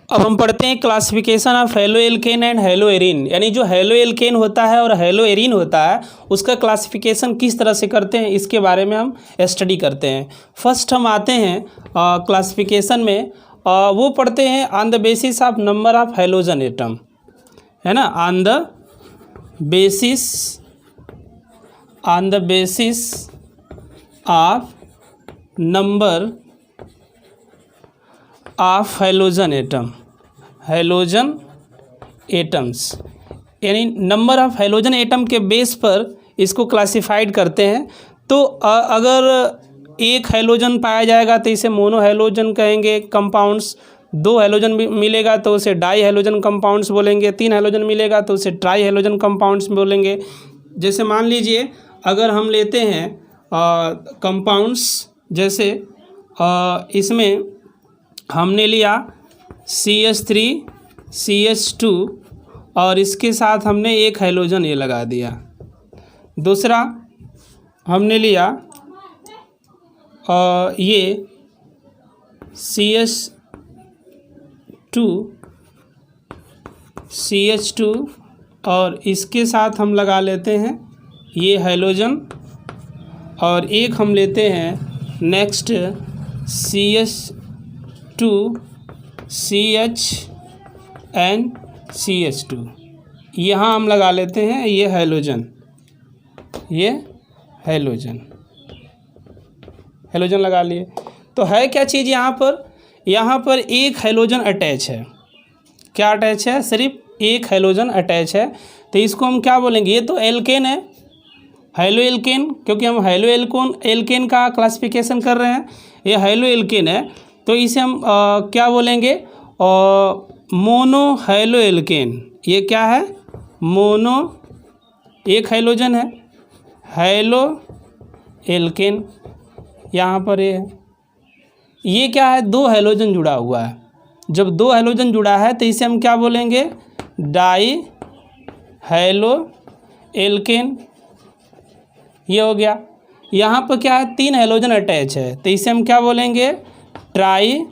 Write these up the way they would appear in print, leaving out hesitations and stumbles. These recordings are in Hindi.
अब हम पढ़ते हैं classification of halo alkane and hello arene, यानी जो हेलो एल्केन होता है और हेलो एरीन होता है उसका क्लासिफिकेशन किस तरह से करते हैं इसके बारे में हम स्टडी करते हैं। फर्स्ट हम आते हैं क्लासिफिकेशन में, वो पढ़ते हैं on the basis of number of halogen atom, है ना, on the basis of number of halogen atoms, यानी नंबर ऑफ हेलोजन एटम के बेस पर इसको क्लासिफाइड करते हैं। तो अगर एक हेलोजन पाया जाएगा तो इसे मोनो हेलोजन कहेंगे कंपाउंड्स, 2 हेलोजन मिलेगा तो उसे डाई हेलोजन कंपाउंड्स बोलेंगे, 3 हेलोजन मिलेगा तो उसे ट्राई हेलोजन कंपाउंड्स बोलेंगे। जैसे मान लीजिए अगर हम लेते हैं कंपाउंड्स, जैसे इसमें हमने लिया CH3 CH2 और इसके साथ हमने एक हेलोजन ये लगा दिया। दूसरा हमने लिया ये CH2 और इसके साथ हम लगा लेते हैं ये हेलोजन, और एक हम लेते हैं next CH2 CH and CH2, यहाँ हम लगा लेते हैं ये हेलोजन लगा लिए। तो है क्या चीज़ यहाँ पर एक हेलोजन अटैच है। क्या अटैच है? सिर्फ एक हेलोजन अटैच है। तो इसको हम क्या बोलेंगे? ये तो एल्केन है, हेलो एल्केन, क्योंकि हम हेलो एल्केन का क्लासिफिकेशन कर रहे हैं। ये हेलो एल्केन है तो इसे हम क्या बोलेंगे? Mono halo alkane. ये क्या है? मोनो, एक हेलोजन है, हेलो एल्केन यहाँ पर ये क्या है? 2 हेलोजन जुड़ा हुआ है। जब 2 हेलोजन जुड़ा है तो इसे हम क्या बोलेंगे? Die halo alkane. ये हो गया। यहाँ पर क्या है? 3 हेलोजन अटैच है तो इसे हम क्या बोलेंगे? Try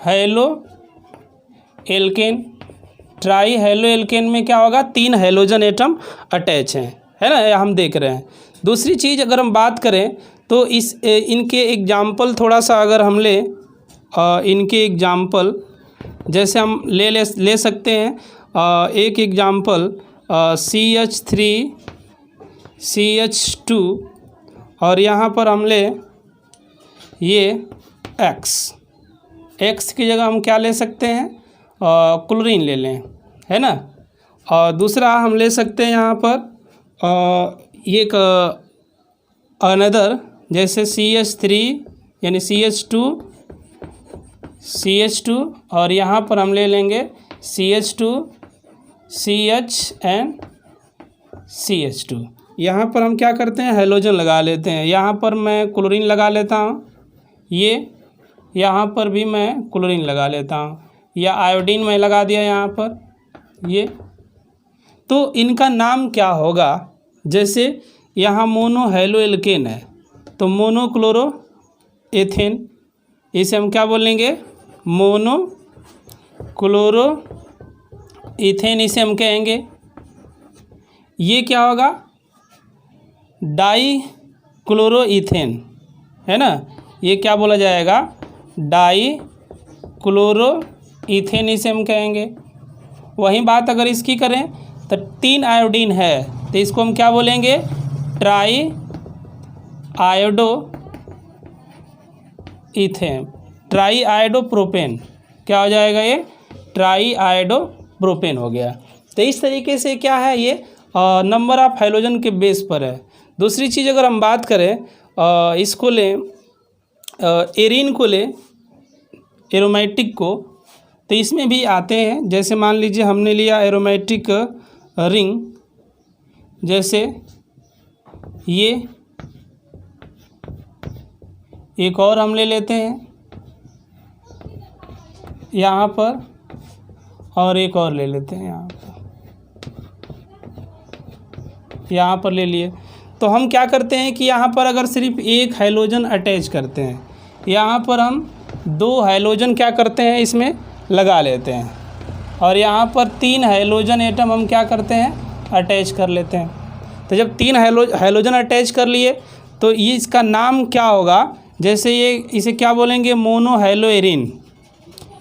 halo alkane. Try halo alkane में क्या होगा? 3 हेलोजन एटम अटैच हैं, है ना, हम देख रहे हैं। दूसरी चीज़ अगर हम बात करें तो इनके एग्जाम्पल थोड़ा सा अगर हम ले इनके एग्जाम्पल जैसे हम ले सकते हैं। एक एग्जाम्पल CH3 CH2 और यहाँ पर हम ले ये X की जगह हम क्या ले सकते हैं? क्लोरीन ले लें, है ना। और दूसरा हम ले सकते हैं यहाँ पर एक अनदर, जैसे CH3 यानी CH2 और यहाँ पर हम ले लेंगे CH2 CH एंड CH2। यहाँ पर हम क्या करते हैं? हेलोजन लगा लेते हैं। यहाँ पर मैं क्लोरीन लगा लेता हूँ, यहाँ पर भी मैं क्लोरीन लगा लेता हूँ, या आयोडीन मैं लगा दिया यहाँ पर ये। तो इनका नाम क्या होगा? जैसे यहाँ मोनो हेलो एल्केन है तो मोनो क्लोरो एथेन, इसे हम क्या बोलेंगे? मोनो क्लोरो इथेन इसे हम कहेंगे। ये क्या होगा? डाई क्लोरो इथेन, है ना। ये क्या बोला जाएगा? डाई क्लोरो इथेन इसे हम कहेंगे। वही बात अगर इसकी करें तो 3 आयोडीन है तो इसको हम क्या बोलेंगे? Try iodo ethane, try iodo propane. क्या हो जाएगा? ये ट्राई आयोडो प्रोपेन हो गया। तो इस तरीके से क्या है? ये नंबर ऑफ हेलोजन के बेस पर है। दूसरी चीज़ अगर हम बात करें इसको लें, एरीन को लें, एरोमेटिक को, तो इसमें भी आते हैं। जैसे मान लीजिए हमने लिया एरोमेटिक रिंग, जैसे ये एक और हम ले लेते हैं यहाँ पर, और एक और ले लेते हैं यहाँ पर ले लिए। तो हम क्या करते हैं कि यहाँ पर अगर सिर्फ एक हाइड्रोजन अटैच करते हैं, यहाँ पर हम 2 हाइड्रोजन क्या करते हैं इसमें लगा लेते हैं और यहाँ पर 3 हाइड्रोजन एटम हम क्या करते हैं, अटैच कर लेते हैं। तो जब 3 हाइड्रोजन अटैच कर लिए तो ये इसका नाम क्या होगा, जैसे ये इसे क्या बोलेंगे, मोनोहाइड्रोएरिन।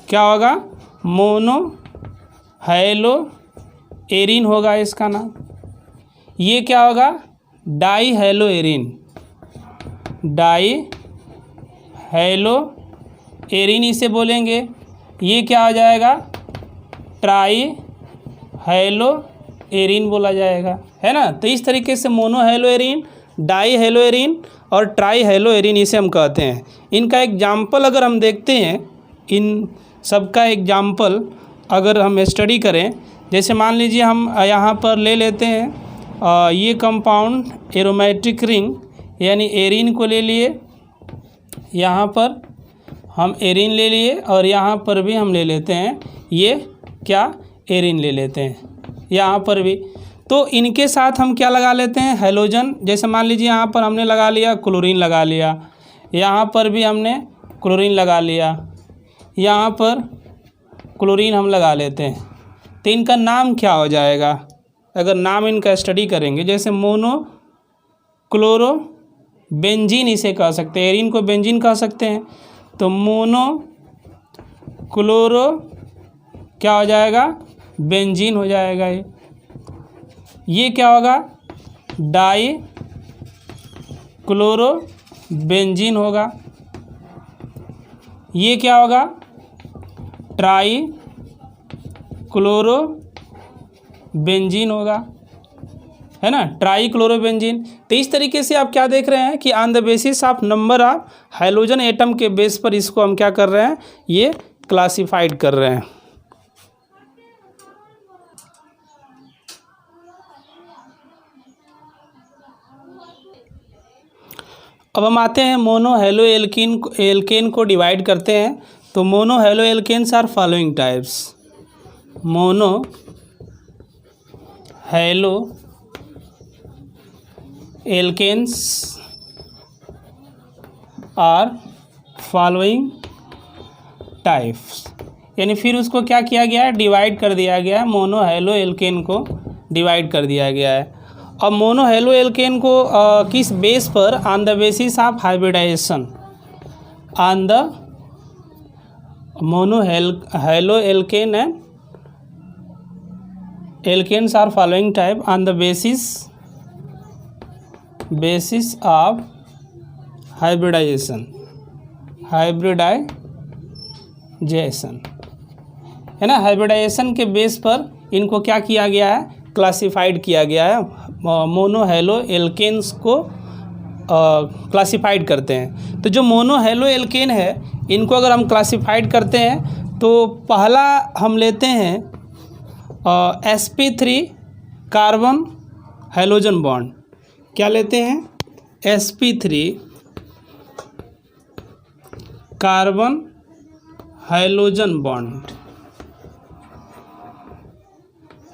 क्या होगा, मोनोहाइड्रोएरिन होगा इसका नाम। ये क्या होगा, डाईहाइड्रोएरिन। डाईहाइड्रोएरिन इसे बोलेंगे। ये क्या हो जाएगा, ट्राईहाइड्रोएरिन बोला जाएगा, है ना। तो इस तरीके से मोनोहाइड्रोएरिन, डाईहाइड्रोएरिन और ट्राईहाइड्रोएरिन इसे हम कहते हैं। इनका एग्जाम्पल अगर हम देखते हैं, इन सबका एग्जाम्पल अगर हम स्टडी करें, जैसे मान लीजिए हम यहाँ पर ले लेते हैं ये कंपाउंड एरोमेटिक रिंग यानी एरिन को ले लिए, यहाँ पर हम एरिन ले लिए और यहाँ पर भी हम ले लेते हैं ये क्या, एरिन ले लेते हैं यहाँ पर भी। तो इनके साथ हम क्या लगा लेते हैं, हैलोजन। जैसे मान लीजिए यहाँ पर हमने लगा लिया क्लोरीन लगा लिया, यहाँ पर भी हमने क्लोरीन लगा लिया, यहाँ पर क्लोरीन हम लगा लेते हैं। तो इनका नाम क्या हो जाएगा, अगर नाम इनका स्टडी करेंगे, जैसे मोनो क्लोरो बेंजीन इसे कह सकते हैं, एरिन को बेंजीन कह सकते हैं। तो मोनो क्लोरो क्या हो जाएगा, बेंजीन हो जाएगा। ये क्या होगा, डाई क्लोरो बेंजीन होगा। ये क्या होगा, ट्राई क्लोरो बेंजीन होगा, है ना, ट्राई क्लोरो बेंजीन। तो इस तरीके से आप क्या देख रहे हैं कि on the basis of number of hydrogen atom के बेस पर इसको हम क्या कर रहे हैं, ये क्लासिफाइड कर रहे हैं। अब हम आते हैं मोनोहैलो एल्केन को डिवाइड करते हैं। तो monohalo alkanes are following types. Monohalo alkanes are following types, यानी फिर उसको क्या किया गया है, डिवाइड कर दिया गया है। मोनोहैलो एल्केन को डिवाइड कर दिया गया है। अब मोनोहैलो एल्केन को किस बेस पर, on the basis of hybridization. On the monohalo alkane and alkanes are following type on the basis of hybridization है ना। हाइब्रिडाइजेशन के बेस पर इनको क्या किया गया है, क्लासिफाइड किया गया है। मोनोहैलो एल्केन्स को क्लासिफाइड करते हैं। तो जो मोनोहैलो एल्केन है, इनको अगर हम क्लासिफाइड करते हैं तो पहला हम लेते हैं sp3 कार्बन हाइड्रोजन बॉन्ड। क्या लेते हैं, sp3 कार्बन हाइड्रोजन बॉन्ड,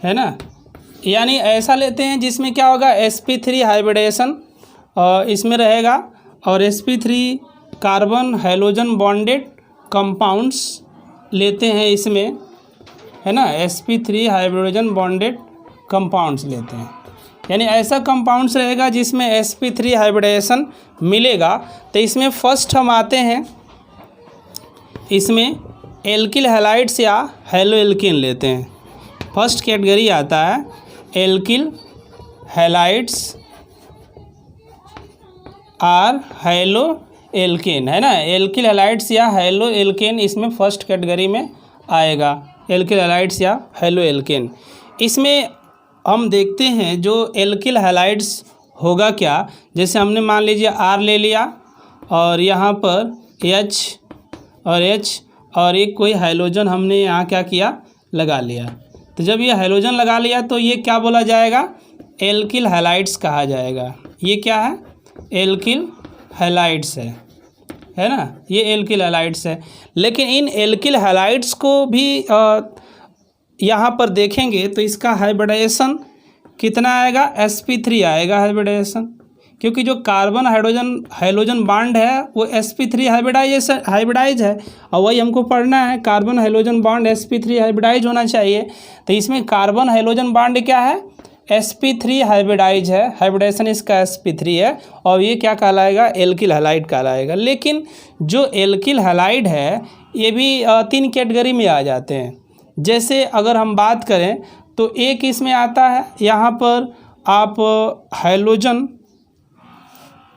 है ना। यानी ऐसा लेते हैं जिसमें क्या होगा, sp3 हाइब्रिडेशन इसमें रहेगा और sp3 carbon hydrogen bonded compounds लेते हैं इसमें, है ना। sp3 हाइब्रिडोजन बॉन्डेड कंपाउंड्स लेते हैं, यानी ऐसा कंपाउंड्स रहेगा जिसमें sp3 हाइब्रिडेशन मिलेगा। तो इसमें फर्स्ट हम आते हैं, इसमें एल्किल हैलाइड्स या हैलो एल्केन लेते हैं। फर्स्ट कैटेगरी आता है alkyl halides or haloalkane, है ना। एल्किल हैलाइड्स या हैलो एल्केन इसमें फर्स्ट कैटेगरी में आएगा, एल्किल हैलाइड्स या हैलो एल्केन। इसमें हम देखते हैं जो एल्किल हैलाइड्स होगा क्या, जैसे हमने मान लीजिए R ले लिया और यहाँ पर H और एक कोई हाइड्रोजन हमने यहाँ क्या किया, लगा लिया। तो जब ये हाइड्रोजन लगा लिया तो ये क्या बोला जाएगा, एल्किल हैलाइड्स कहा जाएगा। ये क्या है, एल्किल हैलाइड्स है ना, ये एल्किल हैलाइड्स है। लेकिन इन एल्किल हैलाइड्स को भी यहाँ पर देखेंगे तो इसका हाइब्रिडाइजेशन कितना आएगा, sp3 आएगा हाइब्रिडाइजेशन। क्योंकि जो कार्बन हाइड्रोजन बॉन्ड है वो sp3 हाइब्रिडाइज है, और वही हमको पढ़ना है, carbon hydrogen bond sp3 hybridise होना चाहिए। तो इसमें कार्बन हाइड्रोजन बॉन्ड क्या है, sp3 हाइब्रिडाइज है, हाइब्रिडाइजेशन इसका sp3 है, और ये क्या कहलाएगा, एल्किल हैलाइड कहलाएगा। लेकिन जो एल्किल हैलाइड है ये भी 3 कैटेगरी में आ जाते हैं। जैसे अगर हम बात करें तो एक इसमें आता है, यहाँ पर आप हाइड्रोजन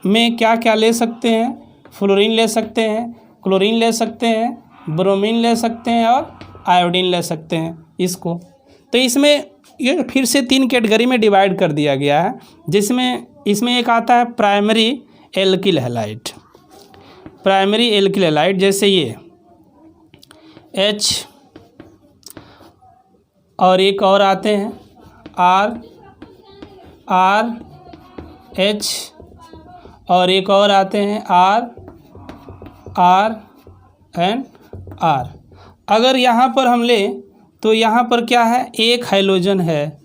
में क्या क्या ले सकते हैं, फ्लोरीन ले सकते हैं, क्लोरीन ले सकते हैं, ब्रोमीन ले सकते हैं और आयोडीन ले सकते हैं इसको। तो इसमें ये फिर से 3 कैटेगरी में डिवाइड कर दिया गया है, जिसमें इसमें एक आता है primary alkyl halide. Primary alkyl halide जैसे ये H, और एक और आते हैं R H, और एक और आते हैं R एंड R। अगर यहाँ पर हम लें तो यहाँ पर क्या है, एक हाइड्रोजन है,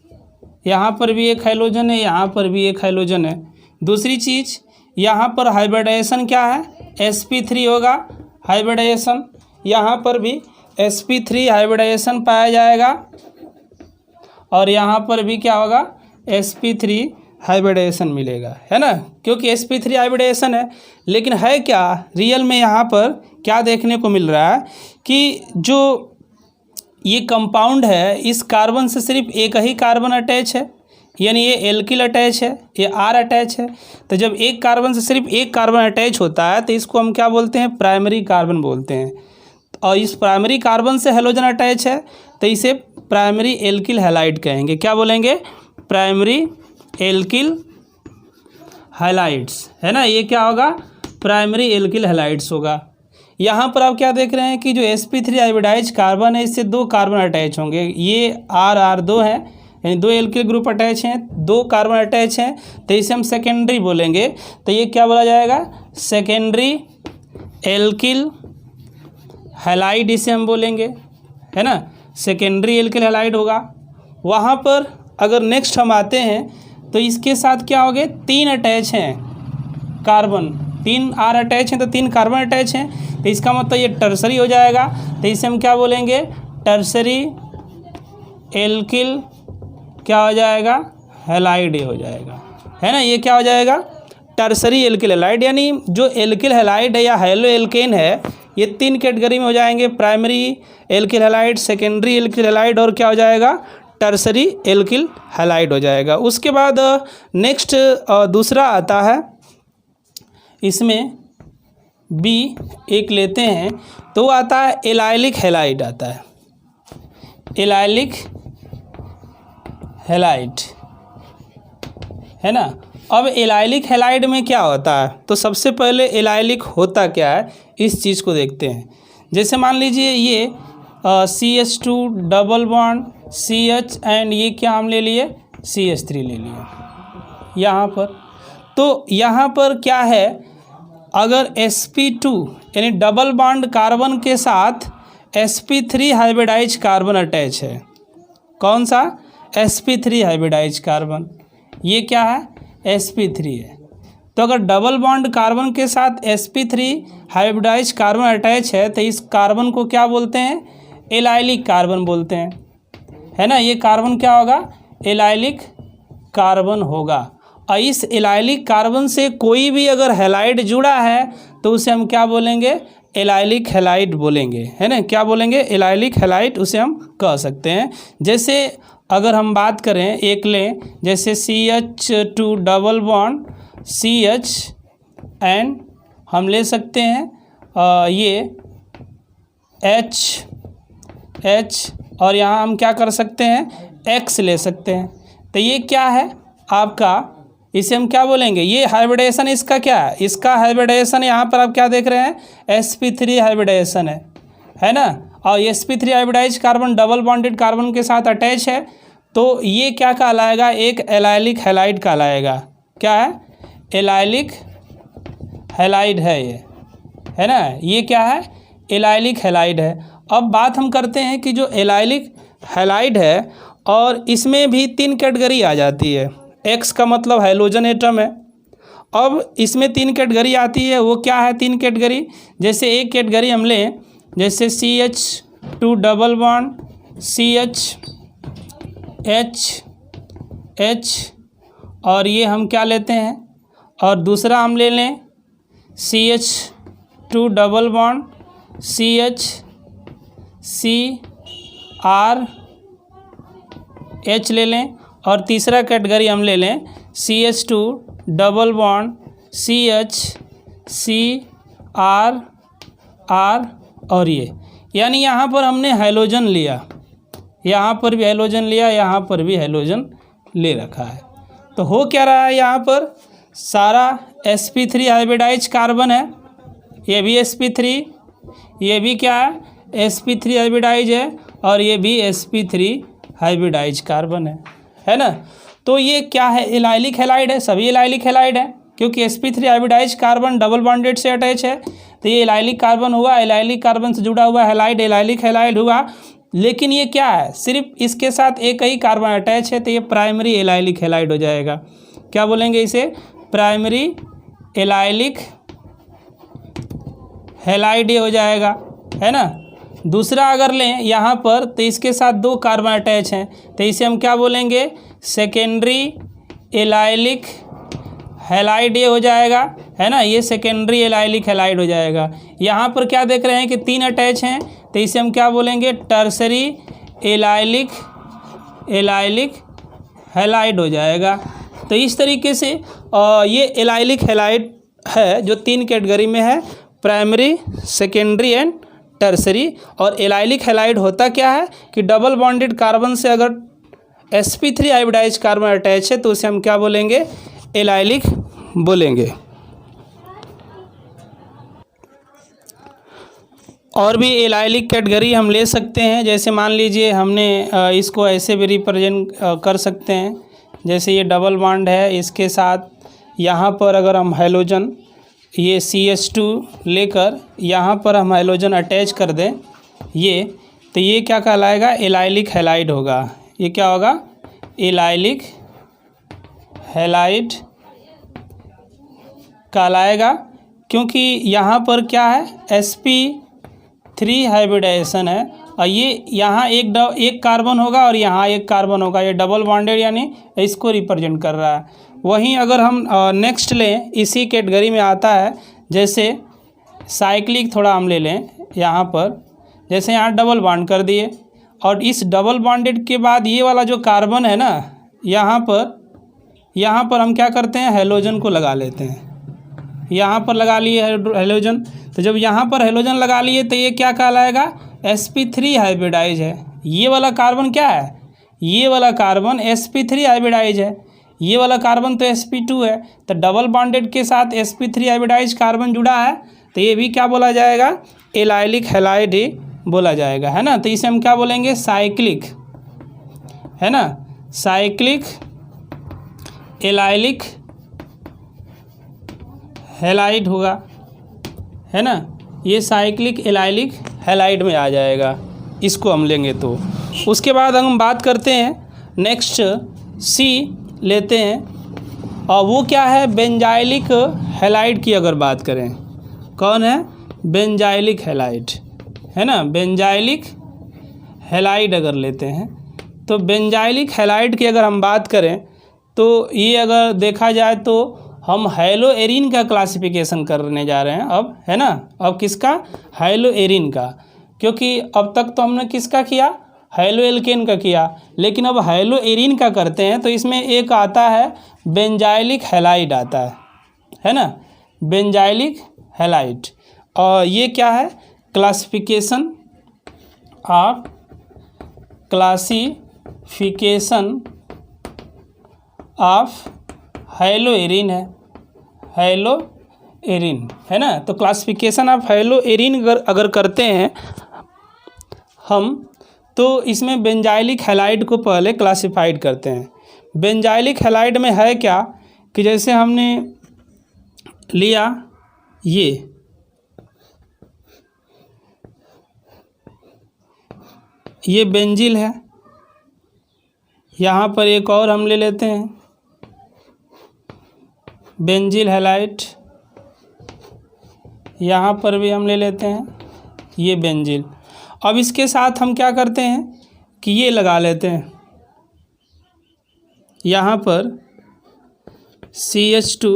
यहाँ पर भी एक हाइड्रोजन है, यहाँ पर भी एक हाइड्रोजन है। दूसरी चीज़ यहाँ पर हाइब्रिडाइजेशन क्या है, sp3 होगा हाइब्रिडाइजेशन, यहाँ पर भी sp3 हाइब्रिडाइजेशन पाया जाएगा, और यहाँ पर भी क्या होगा, sp3 हाइब्रिडाइजेशन मिलेगा, है ना, क्योंकि sp3 हाइब्रिडाइजेशन है। लेकिन है क्या रियल में, यहाँ पर क्या देखने को मिल रहा है कि जो ये कंपाउंड है इस कार्बन से सिर्फ एक ही कार्बन अटैच है, यानी ये एल्किल अटैच है, ये R अटैच है। तो जब एक कार्बन से सिर्फ एक कार्बन अटैच होता है तो इसको हम क्या बोलते हैं, प्राइमरी कार्बन बोलते हैं। और इस प्राइमरी कार्बन से हैलोजन अटैच है तो इसे प्राइमरी एल्किल हैलाइड कहेंगे। क्या बोलेंगे, प्राइमरी एल्किल हैलाइड्स, है ना, ये क्या होगा, प्राइमरी एल्किल हैलाइड्स होगा। यहाँ पर आप क्या देख रहे हैं कि जो sp3 हाइब्रिडाइज कार्बन है इससे 2 कार्बन अटैच होंगे, ये R2 है, यानी 2 एल्किल ग्रुप अटैच हैं, 2 कार्बन अटैच हैं, तो इसे हम सेकेंडरी बोलेंगे। तो ये क्या बोला जाएगा, सेकेंडरी एल्किल हैलाइड इसे हम बोलेंगे, है ना, सेकेंडरी एल्किल हैलाइड होगा। वहाँ पर अगर नेक्स्ट हम आते हैं तो इसके साथ क्या हो गए, 3 अटैच हैं कार्बन, 3 R अटैच हैं तो 3 कार्बन अटैच हैं, तो इसका मतलब ये टर्सरी हो जाएगा। तो इसे हम क्या बोलेंगे, टर्सरी एल्किल क्या हो जाएगा, हैलाइड हो जाएगा, है ना, ये क्या हो जाएगा, टर्सरी एल्किल हैलाइड। यानी जो एल्किल हैलाइड है या हैलो एल्केन है ये 3 कैटेगरी में हो जाएंगे, primary alkyl halide, secondary alkyl halide, और क्या हो जाएगा, टर्सरी एल्किल हैलाइड हो जाएगा। उसके बाद नेक्स्ट दूसरा आता है, इसमें B एक लेते हैं तो आता है एलाइलिक हैलाइड आता है, एलाइलिक हैलाइड, है ना। अब एलाइलिक हैलाइड में क्या होता है, तो सबसे पहले एलाइलिक होता क्या है इस चीज़ को देखते हैं। जैसे मान लीजिए ये CH2 double bond CH and ये क्या हम ले लिए, CH3 ले लिए यहाँ पर। तो यहाँ पर क्या है, अगर sp2 यानी डबल बॉन्ड कार्बन के साथ sp3 हाइब्रिडाइज कार्बन अटैच है, कौन सा, sp3 हाइब्रिडाइज कार्बन, ये क्या है, sp3 है। तो अगर डबल बॉन्ड कार्बन के साथ sp3 हाइब्रिडाइज कार्बन अटैच है तो इस कार्बन को क्या बोलते हैं, एलाइलिक कार्बन बोलते हैं, है ना। ये कार्बन क्या होगा, एलाइलिक कार्बन होगा। और इस एलाइलिक कार्बन से कोई भी अगर हैलाइड जुड़ा है तो उसे हम क्या बोलेंगे, एलाइलिक हैलाइड बोलेंगे, है ना, क्या बोलेंगे, एलाइलिक हैलाइड उसे हम कह सकते हैं। जैसे अगर हम बात करें एक लें, जैसे CH2 double bond CH and हम ले सकते हैं ये H और यहाँ हम क्या कर सकते हैं, X ले सकते हैं। तो ये क्या है आपका, इसे हम क्या बोलेंगे, ये हाइब्रिडेशन इसका क्या है, इसका हाइब्रिडेशन यहाँ पर आप क्या देख रहे हैं, sp3 हाइब्रिडेशन है ना। और sp3 hybridize carbon double bonded carbon के साथ अटैच है, तो ये क्या कहलाएगा, एक एलाइलिक हैलाइड कहलाएगा। क्या है, एलाइलिक हैलाइड है ये, है ना, ये क्या है, एलाइलिक हैलाइड है। अब बात हम करते हैं कि जो एलाइलिक हैलाइड है और इसमें भी 3 कैटेगरी आ जाती है। X का मतलब हाइड्रोजन एटम है, अब इसमें 3 कैटेगरी आती है, वो क्या है 3 कैटेगरी? जैसे एक कैटेगरी हम लें, जैसे CH2 double bond CH H और ये हम क्या लेते हैं, और दूसरा हम ले लें CH2 double bond CH CrH ले लें, और तीसरा कैटेगरी हम ले लें CH2 double bond CH CrR और ये, यानी यहाँ पर हमने हाइड्रोजन लिया, यहाँ पर भी हाइड्रोजन लिया, यहाँ पर भी हाइड्रोजन ले रखा है। तो हो क्या रहा है, यहाँ पर सारा sp3 हाइब्रिडाइज कार्बन है, ये भी sp3, ये भी क्या है sp3 हाइब्रिडाइज है, और ये भी sp3 हाइब्रिडाइज कार्बन है ना। तो ये क्या है, एलाइलिक हैलाइड है, सभी एलाइलिक हैलाइड है, क्योंकि sp3 hybridize carbon double bonded से अटैच है, तो ये एलाइलिक कार्बन हुआ, एलाइलिक कार्बन से जुड़ा हुआ हैलाइड एलाइलिक हैलाइड हुआ। लेकिन ये क्या है, सिर्फ इसके साथ एक ही कार्बन अटैच है, तो ये प्राइमरी एलाइलिक हैलाइड हो जाएगा। क्या बोलेंगे इसे, प्राइमरी एलाइलिक हैलाइड हो जाएगा, है ना। दूसरा अगर लें यहाँ पर, तो इसके साथ 2 कार्बन अटैच हैं, तो इसे हम क्या बोलेंगे, सेकेंडरी एलाइलिक हैलाइड ये हो जाएगा, है ना, ये सेकेंडरी एलाइलिक हैलाइड हो जाएगा। यहाँ पर क्या देख रहे हैं कि 3 अटैच हैं, तो इसे हम क्या बोलेंगे, टर्सरी एलाइलिक हैलाइड हो जाएगा। तो इस तरीके से ये एलाइलिक हैलाइड है जो 3 कैटेगरी में है, प्राइमरी, सेकेंडरी एंड टर्सरी। और एलाइलिक हैलाइड होता क्या है कि डबल बॉन्डेड कार्बन से अगर sp3 हाइब्रिडाइज कार्बन अटैच है तो उसे हम क्या बोलेंगे, एलाइलिक बोलेंगे। और भी एलाइलिक कैटेगरी हम ले सकते हैं, जैसे मान लीजिए हमने इसको ऐसे भी रिप्रेजेंट कर सकते हैं, जैसे ये डबल बॉन्ड है, इसके साथ यहाँ पर अगर हम हाइड्रोजन ये CH2 लेकर यहाँ पर हम हाइड्रोजन अटैच कर दें ये, तो ये क्या कहलाएगा, एलाइलिक हैलाइड होगा। ये क्या होगा, एलाइलिक हैलाइड कहलाएगा, क्योंकि यहाँ पर क्या है sp3 हाइब्रिडाइजेशन है, और ये यहाँ एक कार्बन होगा और यहाँ एक कार्बन होगा, ये डबल बॉन्डेड यानी इसको रिप्रेजेंट कर रहा है। वहीं अगर हम नेक्स्ट लें, इसी कैटेगरी में आता है, जैसे साइक्लिक थोड़ा हम ले लें यहाँ पर, जैसे यहाँ डबल बॉन्ड कर दिए, और इस डबल बॉन्डेड के बाद ये वाला जो कार्बन है ना, यहाँ पर हम क्या करते हैं, हाइड्रोजन को लगा लेते हैं, यहाँ पर लगा लिए हाइड्रोजन। तो जब यहाँ पर हाइड्रोजन लगा लिए तो ये क्या कहलाएगा, sp3 हाइब्रिडाइज है। ये वाला कार्बन क्या है, ये वाला कार्बन sp3 हाइब्रिडाइज है, ये वाला कार्बन तो sp2 है, तो डबल बॉन्डेड के साथ sp3 हाइब्रिडाइज कार्बन जुड़ा है, तो ये भी क्या बोला जाएगा, एलाइलिक हैलाइड ही बोला जाएगा, है ना। तो इसे हम क्या बोलेंगे, साइक्लिक, है ना, साइक्लिक एलाइलिक हैलाइड होगा, है ना, ये साइक्लिक एलाइलिक हैलाइड में आ जाएगा, इसको हम लेंगे। तो उसके बाद हम बात करते हैं नेक्स्ट, C लेते हैं, और वो क्या है, बेंजाइलिक हैलाइड की अगर बात करें, कौन है, बेंजाइलिक हैलाइड, है ना, बेंजाइलिक हैलाइड अगर लेते हैं, तो बेंजाइलिक हैलाइड की अगर हम बात करें, तो ये अगर देखा जाए तो हम हैलोएरिन का क्लासिफिकेशन करने जा रहे हैं अब, है ना, अब किसका, हैलोएरिन का, क्योंकि अब तक तो हमने किसका किया, हैलोएल्केन का किया, लेकिन अब हैलोएरिन का करते हैं। तो इसमें एक आता है बेंजाइलिक हैलाइड आता है ना, बेंजाइलिक हैलाइड, और ये क्या है, क्लासिफिकेशन ऑफ हैलोएरिन है, हैलोएरिन, है ना। तो क्लासिफिकेशन ऑफ हैलोएरिन अगर करते हैं हम, तो इसमें बेंजाइलिक हैलाइड को पहले क्लासिफाइड करते हैं। बेंजाइलिक हैलाइड में है क्या कि जैसे हमने लिया ये बेंजिल है, यहाँ पर एक और हम ले लेते हैं बेंजिल हैलाइड, यहाँ पर भी हम ले लेते हैं ये बेंजिल। अब इसके साथ हम क्या करते हैं कि ये लगा लेते हैं यहाँ पर CH2,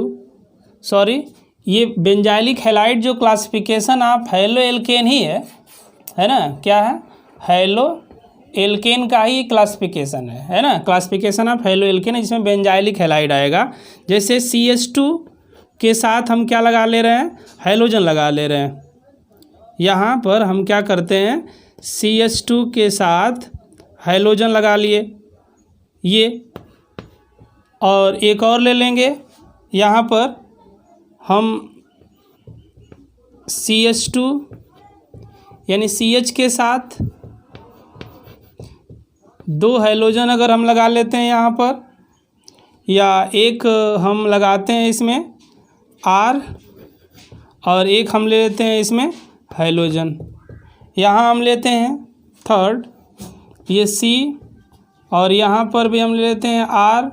सॉरी ये बेंजाइलिक हैलाइड जो क्लासिफिकेशन ऑफ हैलो एल्केन ही है ना, क्या है, हैलो एल्केन का ही क्लासिफिकेशन है ना, क्लासिफिकेशन ऑफ हैलो एल्केन है जिसमें बेंजाइलिक हैलाइड आएगा। जैसे CH2 के साथ हम क्या लगा ले रहे हैं, हैलोजन लगा ले रहे हैं। यहाँ पर हम क्या करते हैं, CH2 के साथ हैलोजन लगा लिए ये, और एक और ले लेंगे, यहाँ पर हम CH2 यानी CH के साथ 2 हैलोजन अगर हम लगा लेते हैं यहाँ पर, या एक हम लगाते हैं इसमें R और एक हम ले लेते हैं इसमें हैलोजन। यहाँ हम लेते हैं थर्ड ये C, और यहाँ पर भी हम ले लेते हैं R,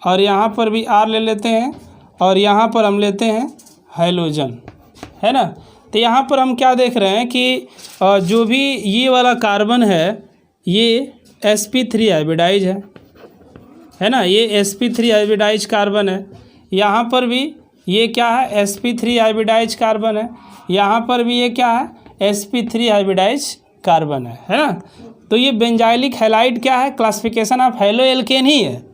और यहाँ पर भी R ले लेते हैं, और यहाँ पर हम लेते हैं हैलोजन, है ना। तो यहाँ पर हम क्या देख रहे हैं कि जो भी ये वाला कार्बन है ये sp3 हाइब्रिडाइज है ना, ये sp3 हाइब्रिडाइज कार्बन है। यहाँ पर भी ये क्या है, sp3 हाइब्रिडाइज कार्बन है। यहाँ पर भी ये क्या है, sp3 हाइब्रिडाइज कार्बन है ना। तो ये बेंजाइलिक हैलाइड क्या है, क्लासिफिकेशन ऑफ हैलो एल्केन ही है।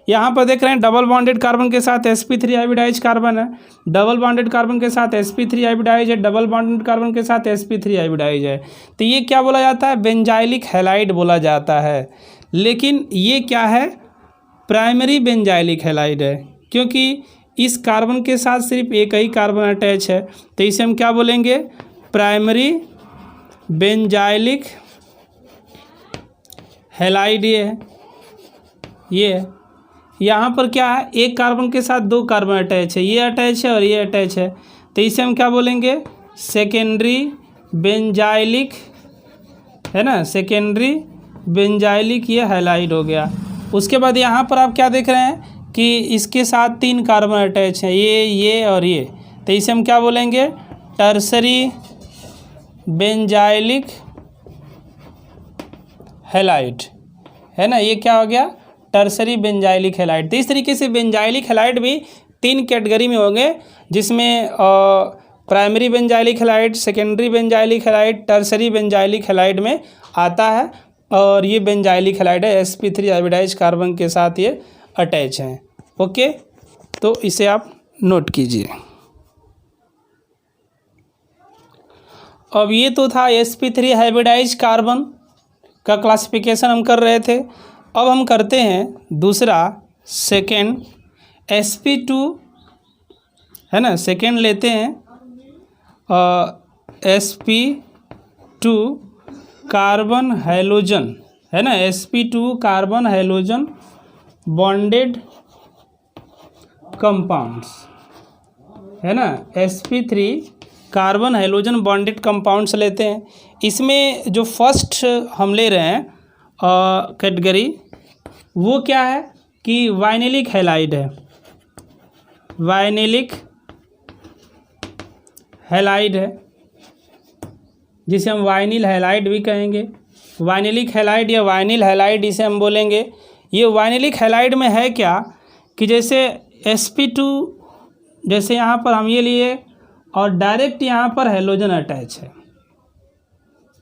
यहाँ पर देख रहे हैं डबल बॉन्डेड कार्बन के साथ sp3 हाइब्रिडाइज कार्बन है, डबल बॉन्डेड कार्बन के साथ sp3 हाइब्रिडाइज है, डबल बॉन्डेड कार्बन के साथ sp3 हाइब्रिडाइज है। तो ये क्या बोला जाता है, बेंजाइलिक हैलाइड बोला जाता है। लेकिन ये क्या है, प्राइमरी बेंजाइलिक हैलाइड है, क्योंकि इस कार्बन के साथ सिर्फ एक ही कार्बन अटैच है। तो इसे हम क्या बोलेंगे, प्राइमरी बेंजाइलिक हैलाइड ये है। यहाँ पर क्या है, एक कार्बन के साथ 2 कार्बन अटैच है, ये अटैच है और ये अटैच है। तो इसे हम क्या बोलेंगे, सेकेंडरी बेंजाइलिक, है ना, सेकेंडरी बेंजाइलिक ये हैलाइड हो गया। उसके बाद यहाँ पर आप क्या देख रहे हैं कि इसके साथ 3 कार्बन अटैच हैं, ये और ये। तो इसे हम क्या बोलेंगे, टर्सरी बेंजाइलिक हैलाइड, है ना। ये क्या हो गया, टर्सरी बेंजाइलिक हैलाइड। तो इस तरीके से बेंजाइलिक हैलाइड भी 3 कैटेगरी में होंगे, जिसमें primary benzylic halide, secondary benzylic halide, tertiary benzylic halide में आता है। और ये बेंजाइलिक हैलाइड है, sp3 हाइब्रिडाइज कार्बन के साथ ये अटैच हैं। ओके, तो इसे आप नोट कीजिए। अब ये तो था sp3 हाइब्रिडाइज कार्बन का क्लासिफिकेशन हम कर रहे थे। अब हम करते हैं दूसरा, सेकेंड sp2, है ना, सेकेंड लेते हैं sp2 कार्बन हैलोजन, है ना, sp2 carbon halogen bonded compounds, है ना, sp3 carbon halogen bonded compounds लेते हैं। इसमें जो फर्स्ट हम ले रहे हैं कैटेगरी, वो क्या है कि वाइनिलिक हैलाइड है, वाइनिलिक हैलाइड है, जिसे हम वाइनिल हैलाइड भी कहेंगे। वाइनिलिक हैलाइड या वाइनिल हैलाइड इसे हम बोलेंगे। ये वाइनिलिक हैलाइड में है क्या कि जैसे sp2, जैसे यहाँ पर हम ये लिए और डायरेक्ट यहाँ पर हैलोजन अटैच है।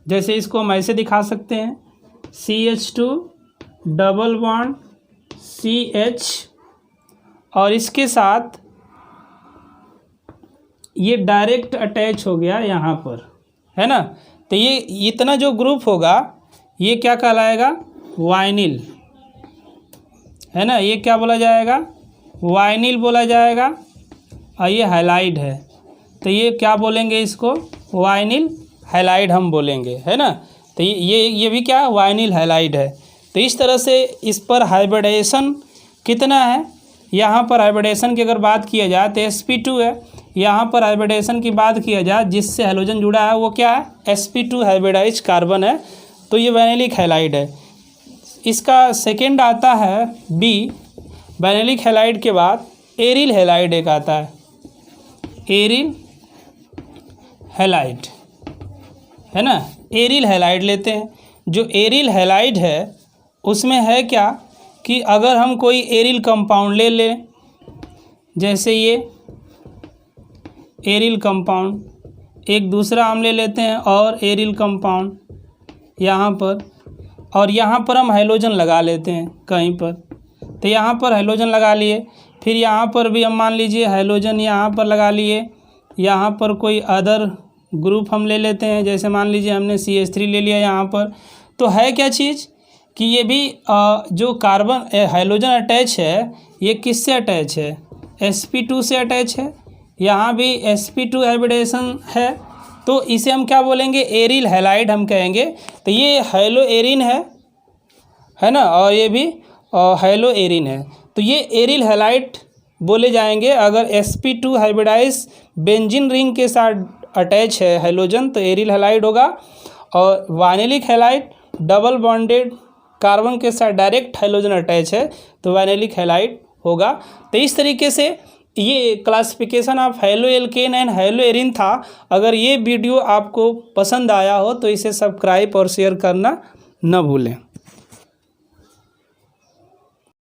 जैसे इसको हम ऐसे दिखा सकते हैं, CH2 डबल बॉन्ड CH, और इसके साथ ये डायरेक्ट अटैच हो गया यहाँ पर, है ना। तो ये इतना जो ग्रुप होगा ये क्या कहलाएगा, वाइनिल, है ना। ये क्या बोला जाएगा, वाइनिल बोला जाएगा। और ये हैलाइड है, तो ये क्या बोलेंगे, इसको वाइनिल हैलाइड हम बोलेंगे, है ना। तो ये भी क्या, वाइनिल हैलाइड है। तो इस तरह से इस पर हाइब्रिडेशन कितना है, यहाँ पर हाइब्रिडेशन की अगर बात किया जाए तो sp2 है। यहाँ पर हाइब्रिडेशन की बात किया जाए जिससे हैलोजन जुड़ा है वो क्या है, sp2 हाइब्रिडाइज कार्बन है। तो ये वाइनिलिक हैलाइड है। इसका सेकेंड आता है B, वाइनिलिक हैलाइड के बाद एरिल हैलाइड एक आता है, एरिल हैलाइड, है ना। एरिल हैलाइड लेते हैं। जो एरिल हैलाइड है उसमें है क्या कि अगर हम कोई एरिल कंपाउंड ले लें, जैसे ये एरिल कंपाउंड, एक दूसरा हम ले लेते हैं और एरिल कंपाउंड यहाँ पर, और यहाँ पर हम हाइड्रोजन लगा लेते हैं कहीं पर, तो यहाँ पर हाइड्रोजन लगा लिए, फिर यहाँ पर भी हम मान लीजिए हाइड्रोजन यहाँ पर लगा लिए, यहाँ पर कोई अदर ग्रुप हम ले लेते हैं, जैसे मान लीजिए हमने CH3 ले लिया यहाँ पर। तो है क्या चीज़ कि ये भी जो कार्बन हाइड्रोजन अटैच है ये किससे अटैच है, sp2 से अटैच है, यहाँ भी sp2 हाइब्रिडेशन है, तो इसे हम क्या बोलेंगे, एरिल हैलाइड हम कहेंगे। तो ये हैलो एरिन है ना, और ये भी हैलो एरिन है, तो ये एरिल हैलाइड बोले जाएंगे। अगर sp2 हाइब्रिडाइज बेंजीन रिंग के साथ अटैच है हाइड्रोजन तो एरिल हैलाइड होगा, और वाइनेलिक हैलाइड डबल बॉन्डेड कार्बन के साथ डायरेक्ट हाइड्रोजन अटैच है तो वाइनेलिक हैलाइड होगा। तो इस तरीके से ये classification of haloalkane and haloarene था। अगर ये वीडियो आपको पसंद आया हो तो इसे सब्सक्राइब और शेयर करना न भूलें।